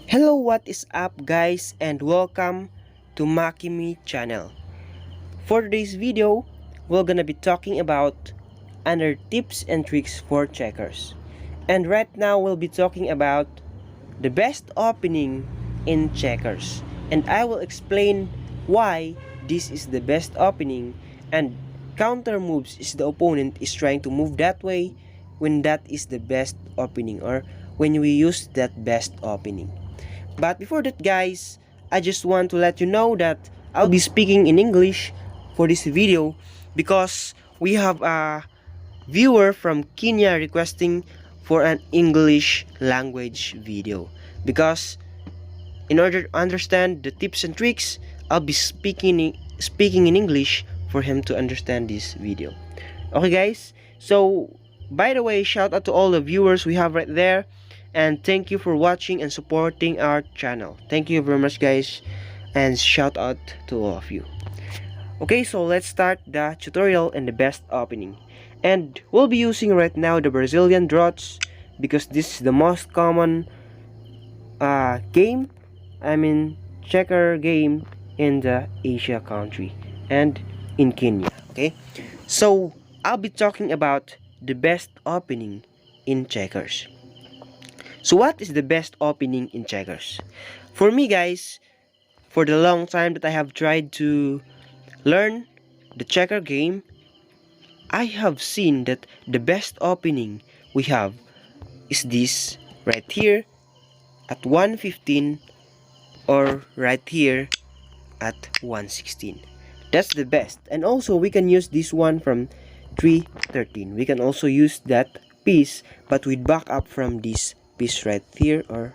Hello, what is up guys, and welcome to Makimi channel. For today's video, we're gonna be talking about other tips and tricks for checkers. And right now we'll be talking about the best opening in checkers. And I will explain why this is the best opening and counter moves is the opponent is trying to move that way when that is the best opening or when we use that best opening. But before that guys, I just want to let you know that I'll be speaking in English for this video because we have a viewer from Kenya requesting for an English language video. Because in order to understand the tips and tricks, I'll be speaking in English for him to understand this video. Okay guys, so by the way, shout out to all the viewers we have right there. And thank you for watching and supporting our channel. Thank you very much guys, and shout out to all of you. Okay, so let's start the tutorial and the best opening. And we'll be using right now the Brazilian draughts because this is the most common checker game in the Asia country and in Kenya. Okay, so I'll be talking about the best opening in checkers. So what is the best opening in checkers? For me guys, for the long time that I have tried to learn the checker game, I have seen that the best opening we have is this right here at 115 or right here at 116. That's the best. And also we can use this one from 313. We can also use that piece but with backup from this piece right here or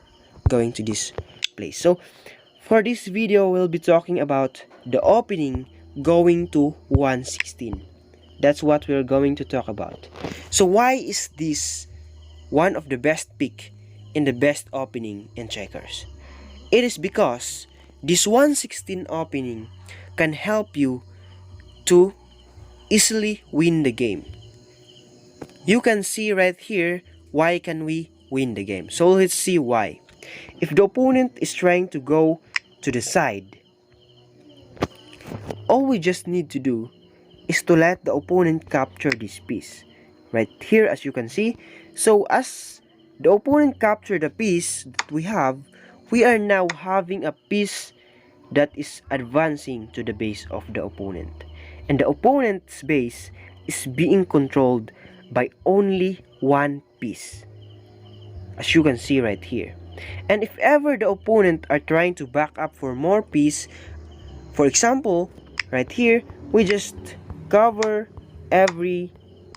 going to this place. So for this video we'll be talking about the opening going to 116. That's what we're going to talk about. So why is this one of the best pick in the best opening in checkers? It is because this 116 opening can help you to easily win the game. You can see right here why can we win the game. So let's see why. If the opponent is trying to go to the side, all we just need to do is to let the opponent capture this piece right here, as you can see. So as the opponent capture the piece that we are now having a piece that is advancing to the base of the opponent, and the opponent's base is being controlled by only one piece, as you can see right here. And if ever the opponent are trying to back up for more piece, for example right here, we just cover every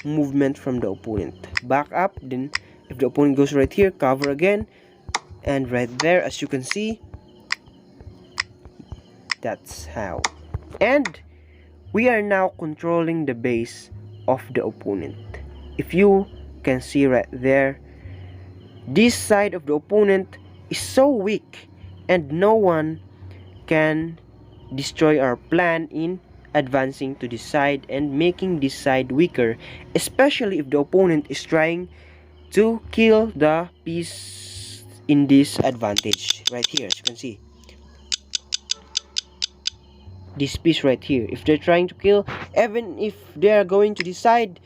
movement from the opponent, back up, then if the opponent goes right here, cover again, and right there, as you can see, that's how. And we are now controlling the base of the opponent. If you can see right there, this side of the opponent is so weak and no one can destroy our plan in advancing to this side and making this side weaker, especially if the opponent is trying to kill the piece in this advantage right here. As you can see, this piece right here, if they're trying to kill, even if they are going to decide,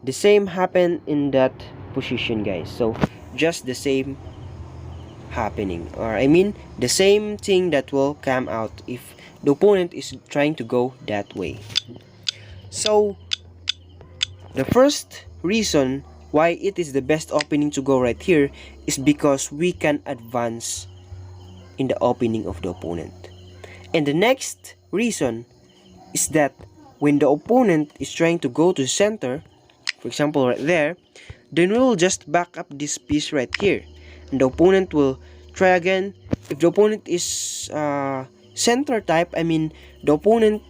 the same happen in that position guys. So just the same happening, or I mean the same thing that will come out if the opponent is trying to go that way. So the first reason why it is the best opening to go right here is because we can advance in the opening of the opponent. And the next reason is that when the opponent is trying to go to the center, for example right there, then we will just back up this piece right here and the opponent will try again. If the opponent is center type, I mean the opponent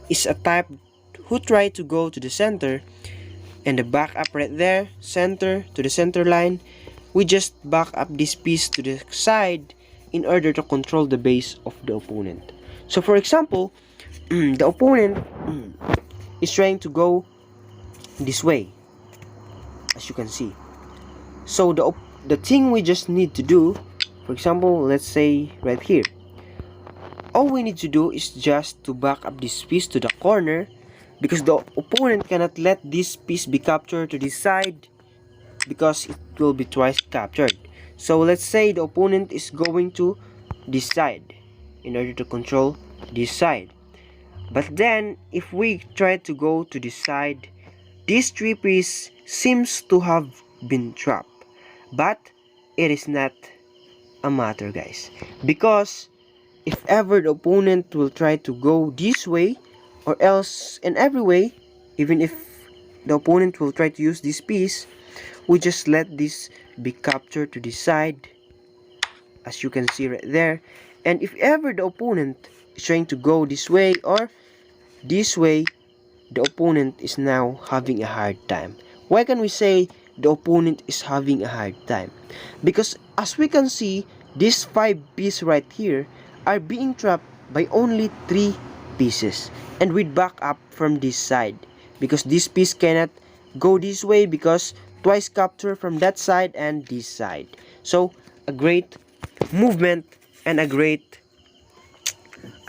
is a type who try to go to the center, and the back up right there, center to the center line, we just back up this piece to the side in order to control the base of the opponent. So for example, the opponent is trying to go this way, as you can see. So the thing we just need to do For example, let's say right here. All we need to do is just to back up this piece to the corner, because the opponent cannot let this piece be captured to this side because it will be twice captured. So let's say the opponent is going to this side in order to control this side. But then if we try to go to this side, this 3 piece seems to have been trapped. But it is not a matter, guys, because if ever the opponent will try to go this way or else in every way, even if the opponent will try to use this piece, we just let this be captured to the side, as you can see right there. And if ever the opponent is trying to go this way or this way, the opponent is now having a hard time. Why can we say the opponent is having a hard time? Because as we can see, these 5 pieces right here are being trapped by only 3 pieces, and we back up from this side because this piece cannot go this way because twice capture from that side and this side. So a great movement and a great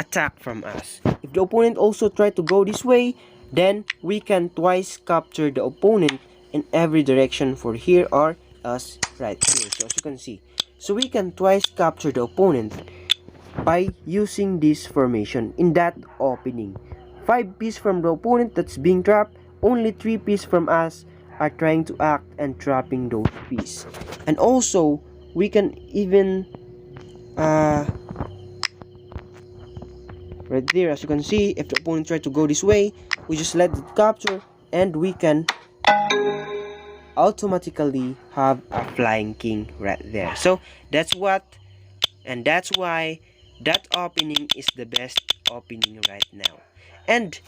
attack from us. If the opponent also try to go this way, then we can twice capture the opponent in every direction for here or else right here. So as you can see, so we can twice capture the opponent by using this formation in that opening. 5 pieces from the opponent that's being trapped, only 3 pieces from us are trying to act and trapping those pieces. And also we can even right there, as you can see, if the opponent try to go this way, we just let it capture and we can automatically have a flying king right there. So that's what, and that's why that opening is the best opening right now. And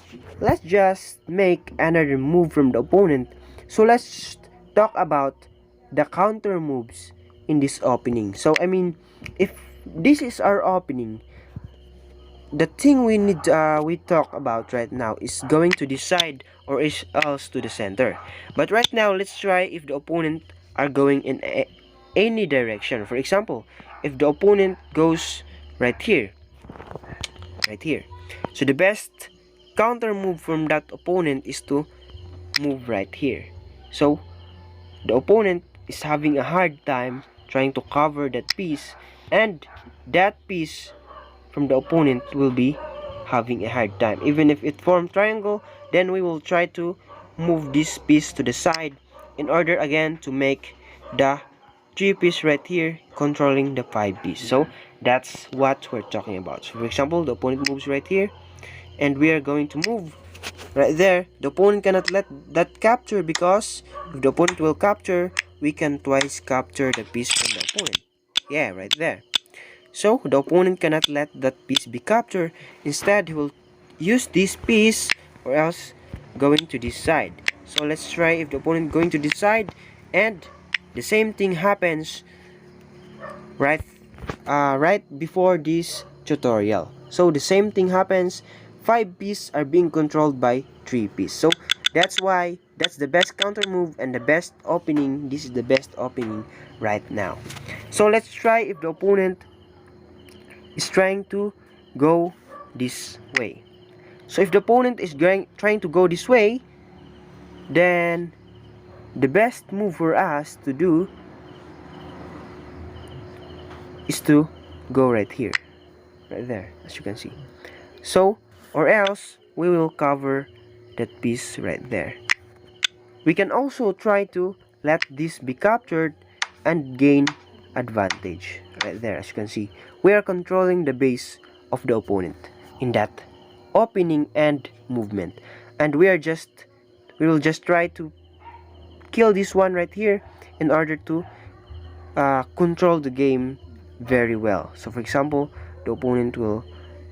let's just make another move from the opponent. So let's talk about the counter moves in this opening. So I mean, if this is our opening, the thing we need we talk about right now is going to the side or is else to the center. But right now, let's try if the opponent are going in any direction. For example, if the opponent goes right here, so the best counter move from that opponent is to move right here. So the opponent is having a hard time trying to cover that piece, and that piece from the opponent will be having a hard time. Even if it forms triangle, then we will try to move this piece to the side in order again to make the 3 piece right here controlling the 5 piece. So that's what we're talking about. So for example, the opponent moves right here and we are going to move right there. The opponent cannot let that capture, because if the opponent will capture, we can twice capture the piece from the opponent. Yeah, right there. So the opponent cannot let that piece be captured. Instead, he will use this piece or else going to this side. So let's try if the opponent going to this side, and the same thing happens right before this tutorial. So the same thing happens. 5 pieces are being controlled by 3 pieces. So that's why that's the best counter move and the best opening. This is the best opening right now. So let's try if the opponent is trying to go this way. So if the opponent is trying to go this way, then the best move for us to do is to go right here, right there, as you can see. So, or else we will cover that piece right there. We can also try to let this be captured and gain advantage right there. As you can see, we are controlling the base of the opponent in that opening and movement, and we will just try to kill this one right here in order to control the game very well. So for example, the opponent will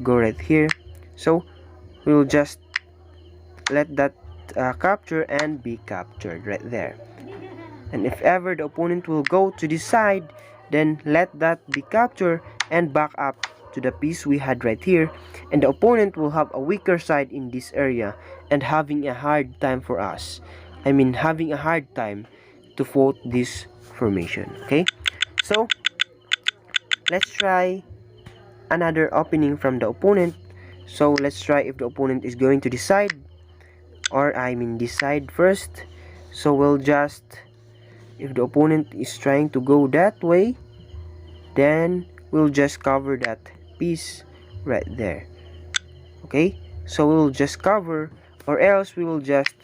go right here, so we will just let that capture and be captured right there. And if ever the opponent will go to this side, then let that be captured and back up to the piece we had right here, and the opponent will have a weaker side in this area and having a hard time for us. I mean, having a hard time to vote this formation. Okay, so let's try another opening from the opponent. So let's try if the opponent is going to decide, or I mean decide first. So we'll just, if the opponent is trying to go that way, then we'll just cover that piece right there. Okay, so we'll just cover, or else we will just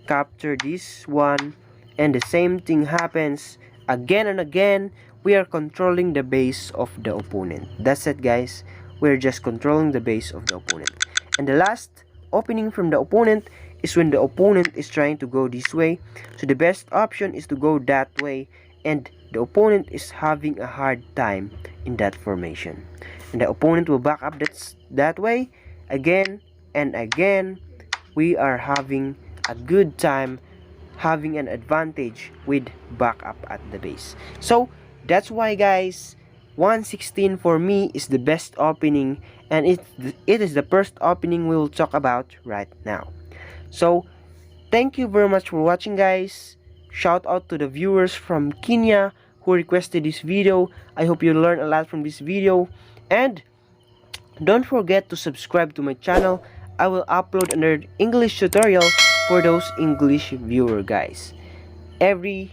capture this one, and the same thing happens again and again. We are controlling the base of the opponent. That's it, guys. We're just controlling the base of the opponent. And the last opening from the opponent is when the opponent is trying to go this way. So the best option is to go that way, and the opponent is having a hard time in that formation, and the opponent will back up that way again and again. We are having a good time, having an advantage with backup at the base. So that's why, guys, 116 for me is the best opening, and it is the first opening we will talk about right now. So thank you very much for watching, guys. Shout out to the viewers from Kenya who requested this video. I hope you learned a lot from this video, and don't forget to subscribe to my channel. I will upload another English tutorial for those English viewer, guys. Every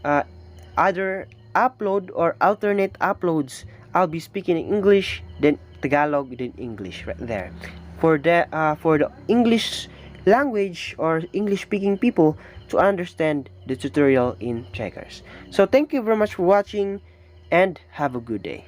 other upload or alternate uploads, I'll be speaking in English, then Tagalog, then English right there. For the English language or English speaking people to understand the tutorial in checkers. So thank you very much for watching, and have a good day.